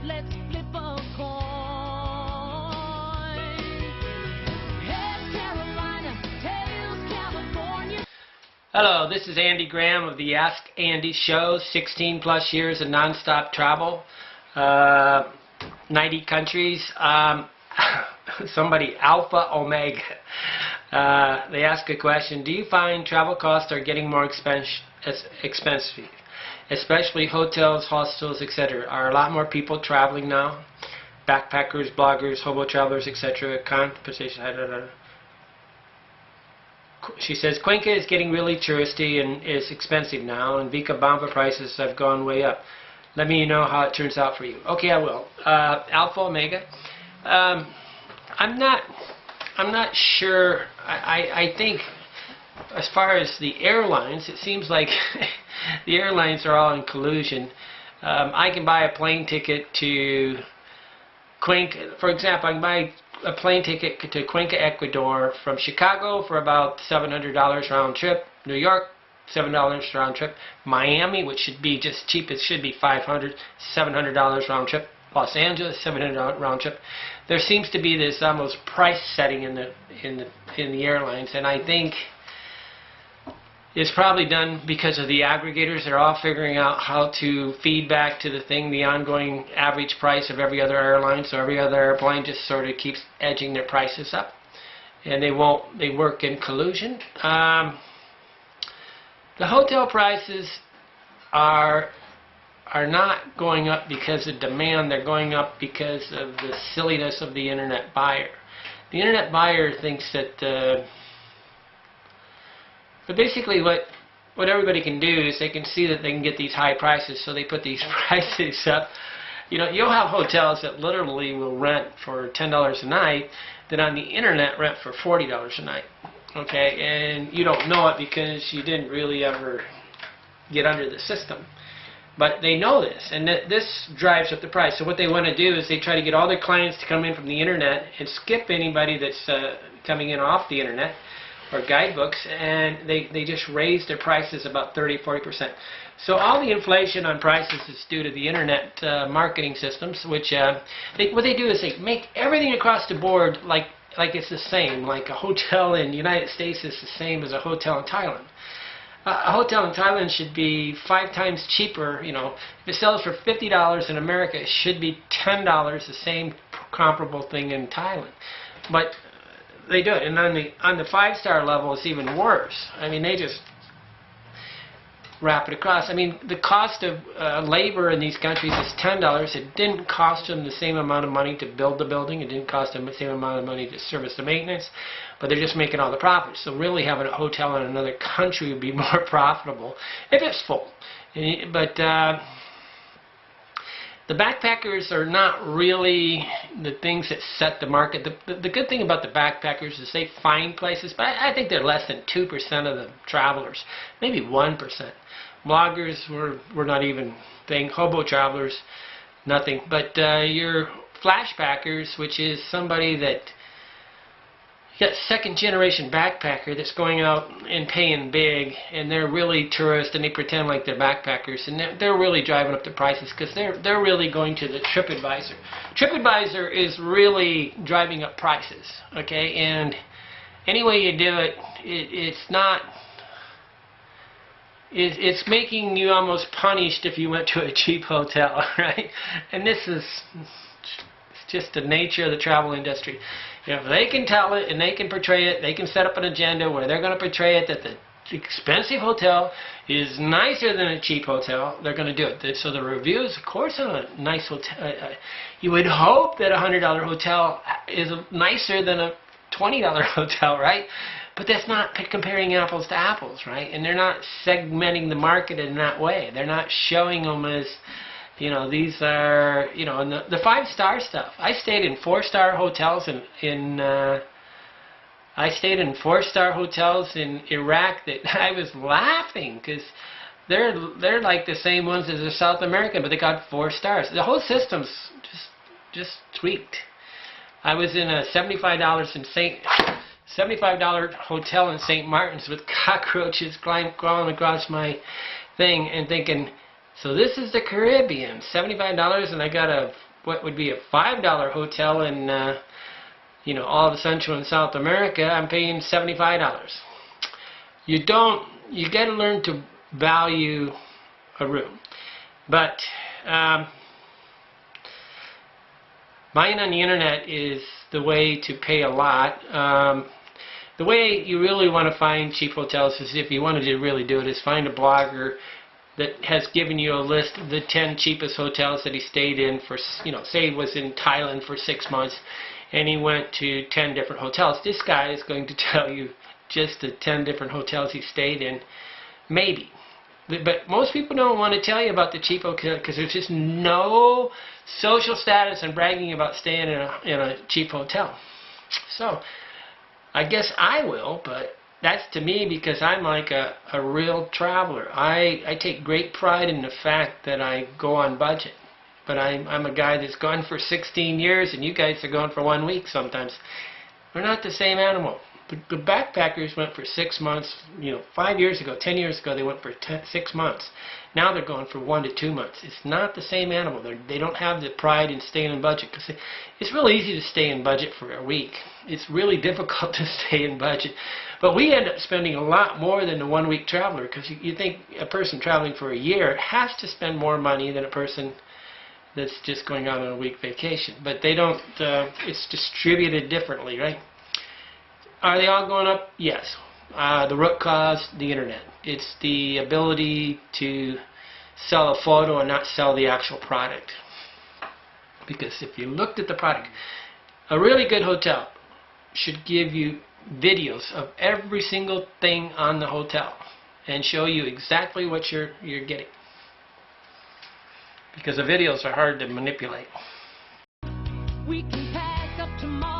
let's flip a coin. Heads Carolina, tails California. Hello, this is Andy Graham of the Ask Andy Show. 16 plus years of nonstop travel, 90 countries. Somebody, Alpha Omega, they ask a question: do you find travel costs are getting more expensive, especially hotels, hostels, etc.? Are a lot more people traveling now? Backpackers, bloggers, hobo travelers, etc. Compensation. She says Cuenca is getting really touristy and is expensive now, and Vicabamba prices have gone way up. Let me know how it turns out for you. Okay, I will. Alpha Omega. I'm not sure. I think as far as the airlines, it seems like the airlines are all in collusion. I can buy a plane ticket to Cuenca. For example, I can buy a plane ticket to Cuenca, Ecuador from Chicago for about $700 round trip. New York, $7 round trip. Miami, which should be just cheap, it should be $500, $700 round trip. Los Angeles, $700 round trip. There seems to be this almost price setting in the airlines, and I think it's probably done because of the aggregators. They're all figuring out how to feed back to the thing the ongoing average price of every other airline, so every other airplane just sort of keeps edging their prices up, and they work in collusion. The hotel prices are not going up because of demand. They're going up because of the silliness of the internet buyer. The internet buyer thinks that but basically what everybody can do is they can see that they can get these high prices, so they put these prices up. You know, you'll have hotels that literally will rent for $10 a night that on the internet rent for $40 a night. Okay, and you don't know it because you didn't really ever get under the system. But they know this, and this drives up the price. So what they want to do is they try to get all their clients to come in from the internet and skip anybody that's coming in off the internet or guidebooks, and they just raise their prices about 30-40%. So all the inflation on prices is due to the internet marketing systems, which what they do is they make everything across the board like it's the same. Like a hotel in the United States is the same as a hotel in Thailand. A hotel in Thailand should be 5 times cheaper. You know, if it sells for $50 in America, it should be $10, the same comparable thing in Thailand. But they do it, and on the 5-star level, it's even worse. I mean, they just wrap it across. I mean, the cost of labor in these countries is $10. It didn't cost them the same amount of money to build the building. It didn't cost them the same amount of money to service the maintenance, but they're just making all the profits. So really having a hotel in another country would be more profitable if it's full. But the backpackers are not really the things that set the market. The good thing about the backpackers is they find places, but I think they're less than 2% of the travelers, maybe 1%. Bloggers were not even thing. Hobo travelers, nothing. But your flashbackers, which is somebody that you got second-generation backpacker that's going out and paying big, and they're really tourists, and they pretend like they're backpackers, and they're really driving up the prices because they're really going to the TripAdvisor. TripAdvisor is really driving up prices, okay? And any way you do it, it's making you almost punished if you went to a cheap hotel, right? And this is just the nature of the travel industry. If they can tell it and they can portray it, they can set up an agenda where they're going to portray it that the expensive hotel is nicer than a cheap hotel, they're going to do it. So the reviews, of course, on a nice hotel, you would hope that a $100 hotel is nicer than a $20 hotel, right? But that's not comparing apples to apples, right? And they're not segmenting the market in that way. They're not showing them as, you know, these are, you know, and the 5-star stuff. I stayed in 4-star hotels I stayed in 4-star hotels in Iraq that I was laughing because they're like the same ones as the South American, but they got 4 stars. The whole system's just tweaked. I was in a $75 hotel in St. Martin's with cockroaches crawling across my thing, and thinking, so this is the Caribbean, $75, and I got a what would be a $5 hotel in you know, all of Central and South America, I'm paying $75. You got to learn to value a room. But buying on the internet is the way to pay a lot. The way you really want to find cheap hotels is, if you wanted to really do it, is find a blogger that has given you a list of the 10 cheapest hotels that he stayed in for, you know, say he was in Thailand for 6 months and he went to 10 different hotels. This guy is going to tell you just the 10 different hotels he stayed in, maybe. But most people don't want to tell you about the cheap hotel because there's just no social status in bragging about staying in a cheap hotel. So I guess I will, but that's to me because I'm like a real traveler. I take great pride in the fact that I go on budget. But I'm a guy that's gone for 16 years, and you guys are going for 1 week sometimes. We're not the same animal. The backpackers went for 6 months, you know, 5 years ago, 10 years ago, they went for 6 months. Now they're going for 1 to 2 months. It's not the same animal. They don't have the pride in staying in budget, because it's really easy to stay in budget for a week. It's really difficult to stay in budget. But we end up spending a lot more than the 1 week traveler, because you think a person traveling for a year has to spend more money than a person that's just going out on a week vacation. But they don't, it's distributed differently, right? Are they all going up? Yes. The root cause, the internet. It's the ability to sell a photo and not sell the actual product. Because if you looked at the product, a really good hotel should give you videos of every single thing on the hotel and show you exactly what you're getting. Because the videos are hard to manipulate. We can pack up tomorrow.